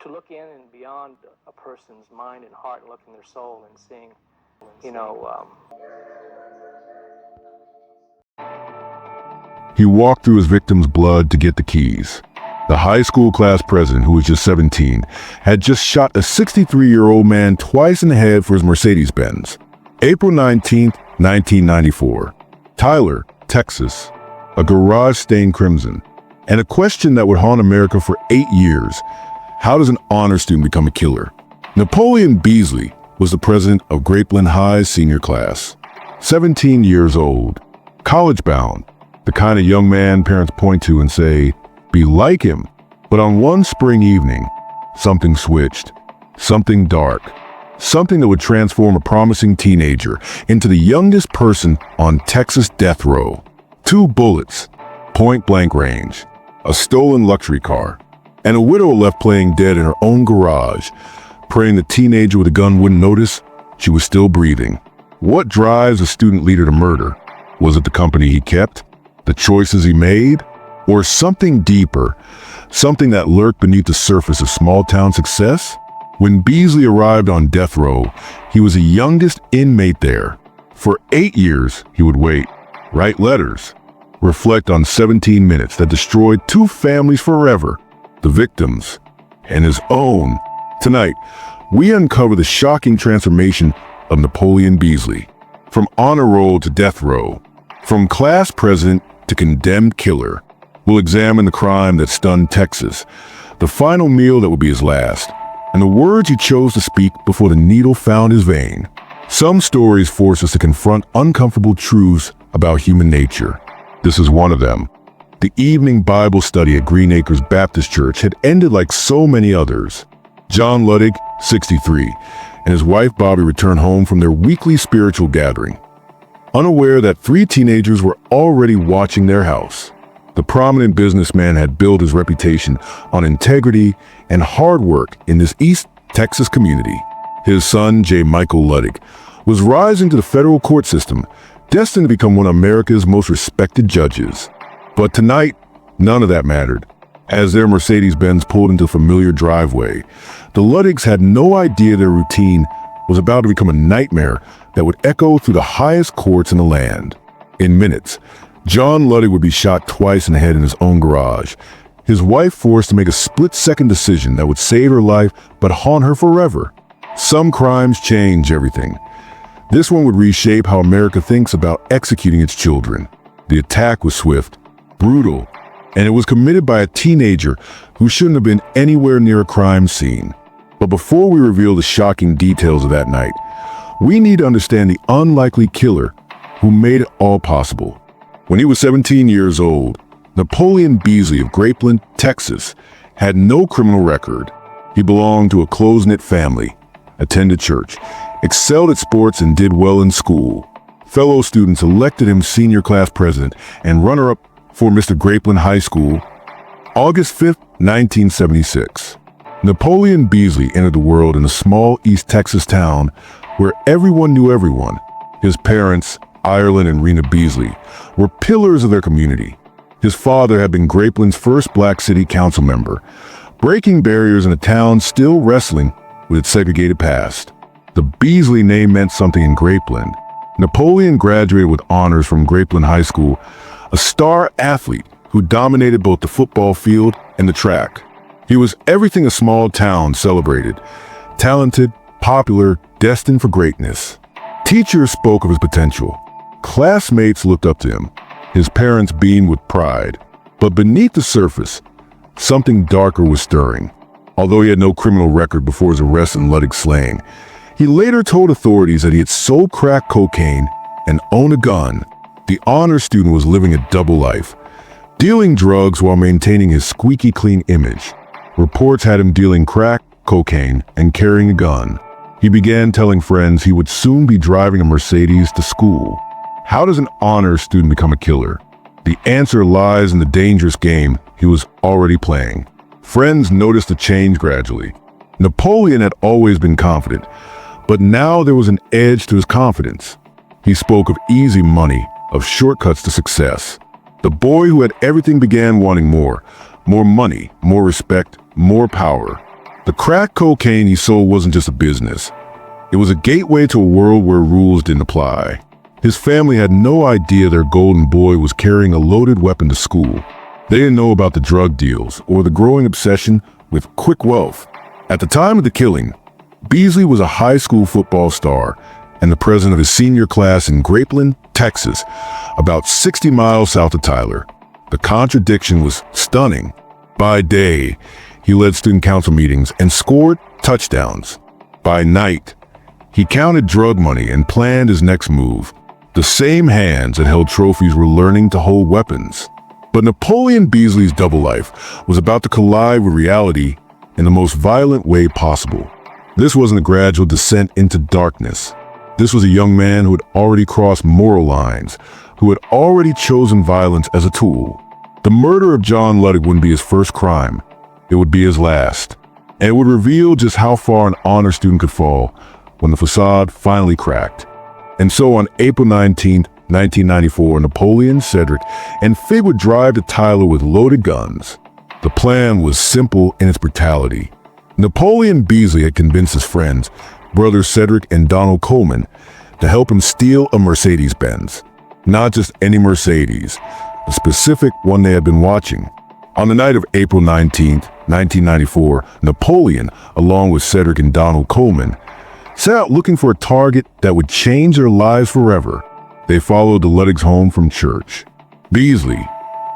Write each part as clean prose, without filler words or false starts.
to look in and beyond a person's mind and heart and look in their soul and seeing, He walked through his victim's blood to get the keys. The high school class president, who was just 17, had just shot a 63-year-old man twice in the head for his Mercedes-Benz. April 19, 1994. Tyler, Texas. A garage stained crimson. And a question that would haunt America for 8 years. How does an honor student become a killer? Napoleon Beazley was the president of Grapeland High's senior class. 17 years old. College-bound. The kind of young man parents point to and say, be like him. But on one spring evening, something switched. Something dark. Something that would transform a promising teenager into the youngest person on Texas death row. 2 bullets, point-blank range, a stolen luxury car, and a widow left playing dead in her own garage, praying the teenager with a gun wouldn't notice she was still breathing. What drives a student leader to murder? Was it the company he kept? The choices he made? Or something deeper, something that lurked beneath the surface of small-town success? When Beazley arrived on death row, he was the youngest inmate there. For 8 years, he would wait, write letters, reflect on 17 minutes that destroyed 2 families forever, the victims, and his own. Tonight, we uncover the shocking transformation of Napoleon Beazley. From honor roll to death row, from class president to condemned killer. We'll examine the crime that stunned Texas, the final meal that would be his last, and the words he chose to speak before the needle found his vein. Some stories force us to confront uncomfortable truths about human nature. This is one of them. The evening Bible study at Green Acres Baptist Church had ended like so many others. John Luddig, 63, and his wife Bobby returned home from their weekly spiritual gathering, unaware that 3 teenagers were already watching their house. The prominent businessman had built his reputation on integrity and hard work in this East Texas community. His son, J. Michael Luddig, was rising to the federal court system, destined to become one of America's most respected judges. But tonight, none of that mattered. As their Mercedes-Benz pulled into a familiar driveway, the Luddigs had no idea their routine was about to become a nightmare that would echo through the highest courts in the land. In minutes, John Luddig would be shot twice in the head in his own garage, his wife forced to make a split-second decision that would save her life but haunt her forever. Some crimes change everything. This one would reshape how America thinks about executing its children. The attack was swift, brutal, and it was committed by a teenager who shouldn't have been anywhere near a crime scene. But before we reveal the shocking details of that night, we need to understand the unlikely killer who made it all possible. When he was 17 years old, Napoleon Beazley of Grapeland, Texas, had no criminal record. He belonged to a close-knit family, attended church, excelled at sports, and did well in school. Fellow students elected him senior class president and runner-up for Mr. Grapeland High School. August 5, 1976. Napoleon Beazley entered the world in a small East Texas town where everyone knew everyone. His parents, Ireland and Rena Beazley, were pillars of their community. His father had been Grapeland's first black city council member, breaking barriers in a town still wrestling with its segregated past. The Beazley name meant something in Grapeland. Napoleon graduated with honors from Grapeland High School, a star athlete who dominated both the football field and the track. He was everything a small town celebrated: talented, popular, destined for greatness. Teachers spoke of his potential. Classmates looked up to him. His parents beamed with pride. But beneath the surface, something darker was stirring. Although he had no criminal record before his arrest and Luddig slaying, he later told authorities that he had sold crack cocaine and owned a gun. The honor student was living a double life, dealing drugs while maintaining his squeaky clean image. Reports had him dealing crack, cocaine, and carrying a gun. He began telling friends he would soon be driving a Mercedes to school. How does an honor student become a killer? The answer lies in the dangerous game he was already playing. Friends noticed a change gradually. Napoleon had always been confident, but now there was an edge to his confidence. He spoke of easy money, of shortcuts to success. The boy who had everything began wanting more money, more respect, more power. The crack cocaine he sold wasn't just a business. It was a gateway to a world where rules didn't apply. His family had no idea their golden boy was carrying a loaded weapon to school. They didn't know about the drug deals or the growing obsession with quick wealth. At the time of the killing, Beazley was a high school football star and the president of his senior class in Grapeland, Texas, about 60 miles south of Tyler. The contradiction was stunning. By day, he led student council meetings and scored touchdowns. By night, he counted drug money and planned his next move. The same hands that held trophies were learning to hold weapons. But Napoleon Beazley's double life was about to collide with reality in the most violent way possible. This wasn't a gradual descent into darkness. This was a young man who had already crossed moral lines, who had already chosen violence as a tool. The murder of John Luddig wouldn't be his first crime. It would be his last. And it would reveal just how far an honor student could fall when the facade finally cracked. And so on April 19, 1994, Napoleon, Cedric, and Fig would drive to Tyler with loaded guns. The plan was simple in its brutality. Napoleon Beazley had convinced his friends, brothers Cedric and Donald Coleman, to help him steal a Mercedes-Benz. Not just any Mercedes, a specific one they had been watching. On the night of April 19, 1994, Napoleon, along with Cedric and Donald Coleman, set out looking for a target that would change their lives forever. They followed the Luddigs home from church. Beazley,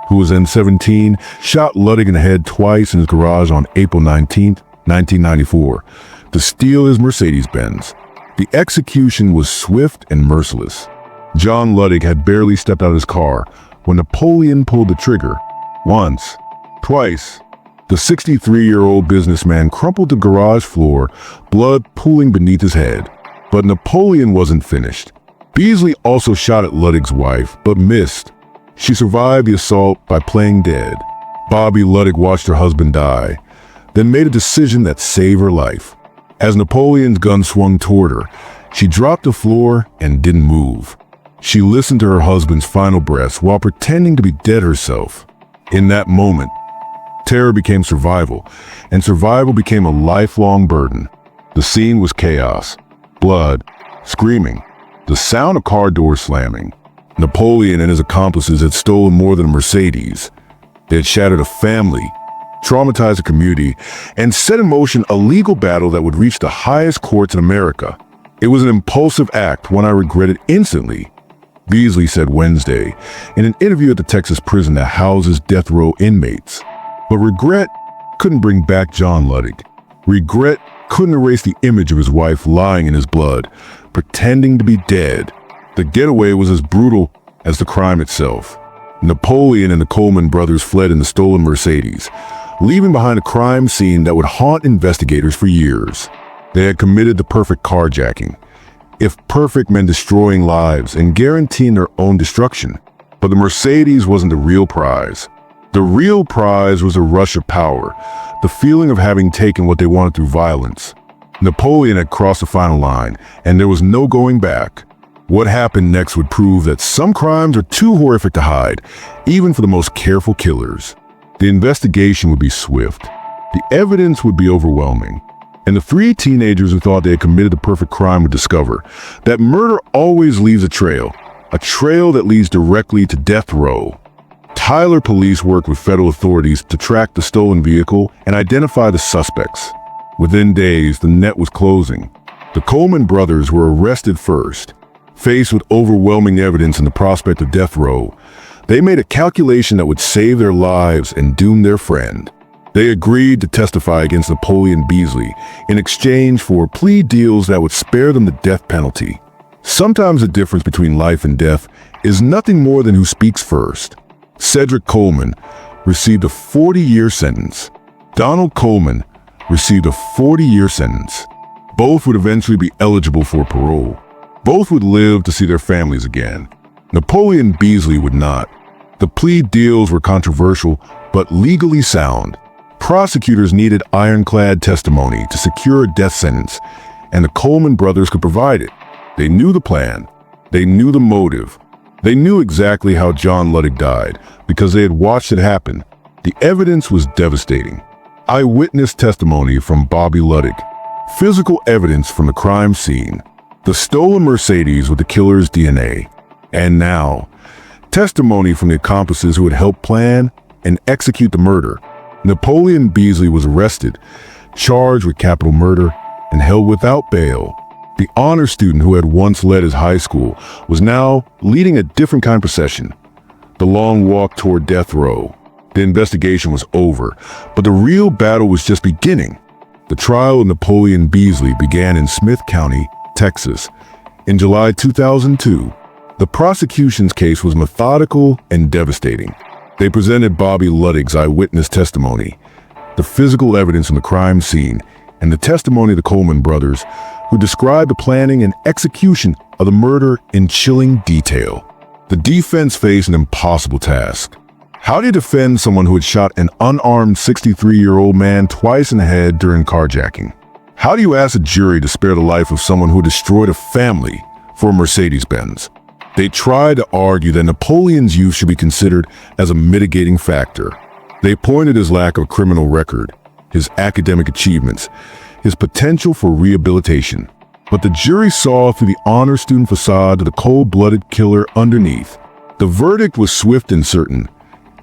who was then 17, shot Luddig in the head twice in his garage on April 19, 1994, to steal his Mercedes-Benz. The execution was swift and merciless. John Luddig had barely stepped out of his car when Napoleon pulled the trigger. Once, twice. The 63-year-old businessman crumpled to the garage floor, blood pooling beneath his head. But Napoleon wasn't finished. Beazley also shot at Luddig's wife, but missed. She survived the assault by playing dead. Bobby Luddig watched her husband die, then made a decision that saved her life. As Napoleon's gun swung toward her, she dropped to the floor and didn't move. She listened to her husband's final breaths while pretending to be dead herself. In that moment, terror became survival, and survival became a lifelong burden. The scene was chaos, blood, screaming, the sound of car doors slamming. Napoleon and his accomplices had stolen more than a Mercedes. They had shattered a family, traumatized a community, and set in motion a legal battle that would reach the highest courts in America. It was an impulsive act, one I regretted instantly, Beazley said Wednesday in an interview at the Texas prison that houses death row inmates. But regret couldn't bring back John Luddig. Regret couldn't erase the image of his wife lying in his blood, pretending to be dead. The getaway was as brutal as the crime itself. Napoleon and the Coleman brothers fled in the stolen Mercedes, leaving behind a crime scene that would haunt investigators for years. They had committed the perfect carjacking. If perfect meant destroying lives and guaranteeing their own destruction. But the Mercedes wasn't the real prize. The real prize was a rush of power, the feeling of having taken what they wanted through violence. Napoleon had crossed the final line, and there was no going back. What happened next would prove that some crimes are too horrific to hide, even for the most careful killers. The investigation would be swift. The evidence would be overwhelming. And the three teenagers who thought they had committed the perfect crime would discover that murder always leaves a trail that leads directly to death row. Tyler police worked with federal authorities to track the stolen vehicle and identify the suspects. Within days, the net was closing. The Coleman brothers were arrested first. Faced with overwhelming evidence and the prospect of death row, they made a calculation that would save their lives and doom their friend. They agreed to testify against Napoleon Beazley in exchange for plea deals that would spare them the death penalty. Sometimes the difference between life and death is nothing more than who speaks first. Cedric Coleman received a 40-year sentence. Donald Coleman received a 40-year sentence. Both would eventually be eligible for parole. Both would live to see their families again. Napoleon Beazley would not. The plea deals were controversial, but legally sound. Prosecutors needed ironclad testimony to secure a death sentence, and the Coleman brothers could provide it. They knew the plan. They knew the motive. They knew exactly how John Luddig died because they had watched it happen. The evidence was devastating. Eyewitness testimony from Bobby Luddick. Physical evidence from the crime scene. The stolen Mercedes with the killer's DNA. And now, testimony from the accomplices who had helped plan and execute the murder. Napoleon Beazley was arrested, charged with capital murder, and held without bail. The honor student who had once led his high school was now leading a different kind of procession. The long walk toward death row. The investigation was over, but the real battle was just beginning. The trial of Napoleon Beazley began in Smith County, Texas, in July 2002. The prosecution's case was methodical and devastating. They presented Bobby Luddick's eyewitness testimony, the physical evidence from the crime scene, and the testimony of the Coleman brothers, who described the planning and execution of the murder in chilling detail. The defense faced an impossible task. How do you defend someone who had shot an unarmed 63-year-old man twice in the head during carjacking? How do you ask a jury to spare the life of someone who destroyed a family for a Mercedes-Benz? They tried to argue that Napoleon's youth should be considered as a mitigating factor. They pointed his lack of criminal record, his academic achievements, his potential for rehabilitation. But the jury saw through the honor student facade to the cold-blooded killer underneath. The verdict was swift and certain.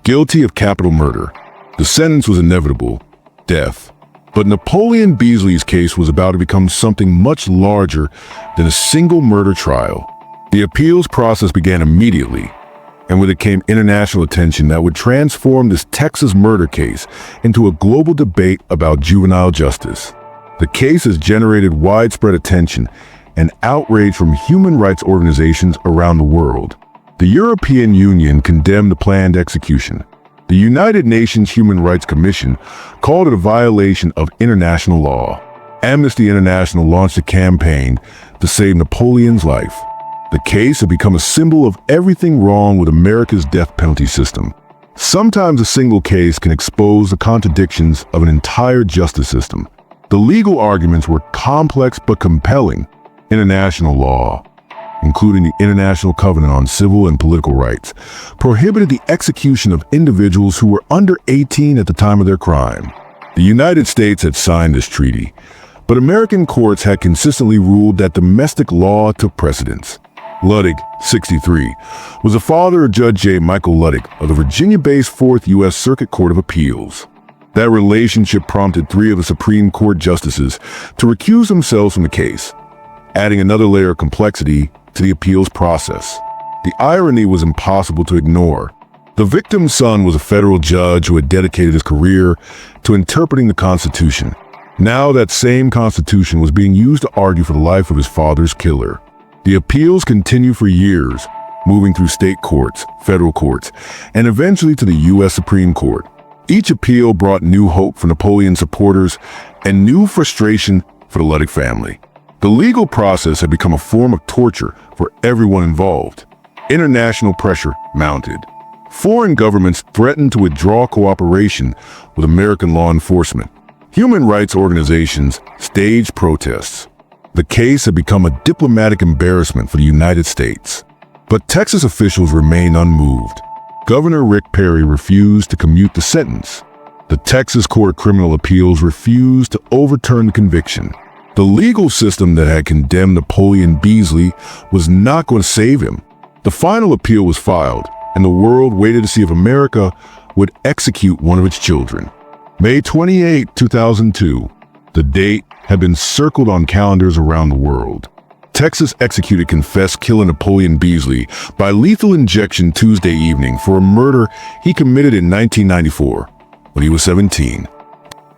Guilty of capital murder. The sentence was inevitable, death. But Napoleon Beazley's case was about to become something much larger than a single murder trial. The appeals process began immediately, and with it came international attention that would transform this Texas murder case into a global debate about juvenile justice. The case has generated widespread attention and outrage from human rights organizations around the world. The European Union condemned the planned execution. The United Nations Human Rights Commission called it a violation of international law. Amnesty International launched a campaign to save Napoleon's life. The case had become a symbol of everything wrong with America's death penalty system. Sometimes a single case can expose the contradictions of an entire justice system. The legal arguments were complex but compelling. International law, including the International Covenant on Civil and Political Rights, prohibited the execution of individuals who were under 18 at the time of their crime. The United States had signed this treaty, but American courts had consistently ruled that domestic law took precedence. Luddick, 63, was the father of Judge J. Michael Luddick of the Virginia-based 4th U.S. Circuit Court of Appeals. That relationship prompted 3 of the Supreme Court justices to recuse themselves from the case, adding another layer of complexity to the appeals process. The irony was impossible to ignore. The victim's son was a federal judge who had dedicated his career to interpreting the Constitution. Now that same Constitution was being used to argue for the life of his father's killer. The appeals continued for years, moving through state courts, federal courts, and eventually to the U.S. Supreme Court. Each appeal brought new hope for Napoleon supporters and new frustration for the Luddick family. The legal process had become a form of torture for everyone involved. International pressure mounted. Foreign governments threatened to withdraw cooperation with American law enforcement. Human rights organizations staged protests. The case had become a diplomatic embarrassment for the United States. But Texas officials remained unmoved. Governor Rick Perry refused to commute the sentence. The Texas Court of Criminal Appeals refused to overturn the conviction. The legal system that had condemned Napoleon Beazley was not going to save him. The final appeal was filed, and the world waited to see if America would execute one of its children. May 28, 2002. The date had been circled on calendars around the world. Texas executed confessed killer Napoleon Beazley by lethal injection Tuesday evening for a murder he committed in 1994 when he was 17.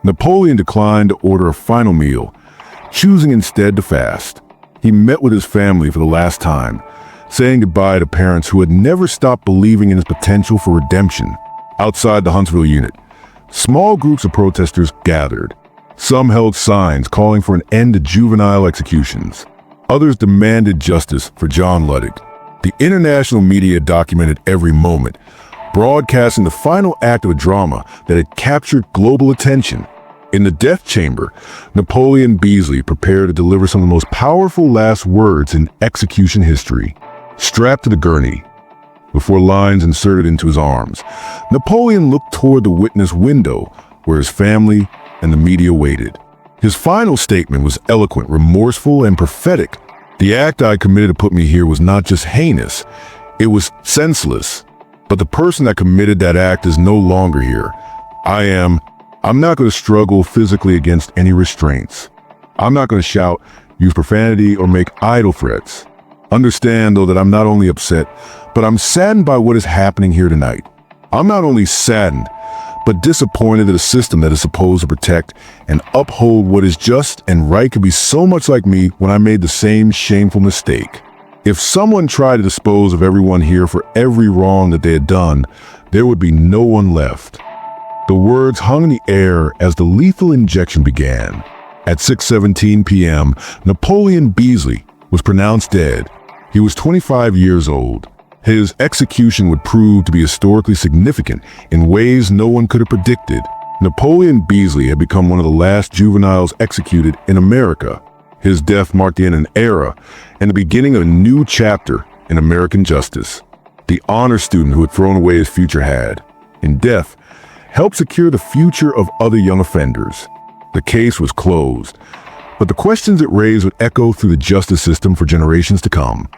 Napoleon declined to order a final meal, choosing instead to fast. He met with his family for the last time, saying goodbye to parents who had never stopped believing in his potential for redemption. Outside the Huntsville unit, small groups of protesters gathered. Some held signs calling for an end to juvenile executions. Others demanded justice for John Luddick. The international media documented every moment, broadcasting the final act of a drama that had captured global attention. In the death chamber, Napoleon Beazley prepared to deliver some of the most powerful last words in execution history. Strapped to the gurney, before lines inserted into his arms, Napoleon looked toward the witness window, where his family and the media waited. His final statement was eloquent, remorseful, and prophetic. The act I committed to put me here was not just heinous, it was senseless. But the person that committed that act is no longer here. I'm not going to struggle physically against any restraints. I'm not going to shout, use profanity, or make idle threats. Understand, though, that I'm not only upset, but I'm saddened by what is happening here tonight. I'm not only saddened, but disappointed that a system that is supposed to protect and uphold what is just and right could be so much like me when I made the same shameful mistake. If someone tried to dispose of everyone here for every wrong that they had done, there would be no one left. The words hung in the air as the lethal injection began. At 6:17 p.m., Napoleon Beazley was pronounced dead. He was 25 years old. His execution would prove to be historically significant in ways no one could have predicted. Napoleon Beazley had become one of the last juveniles executed in America. His death marked the end of an era and the beginning of a new chapter in American justice. The honor student who had thrown away his future had, in death, helped secure the future of other young offenders. The case was closed, but the questions it raised would echo through the justice system for generations to come.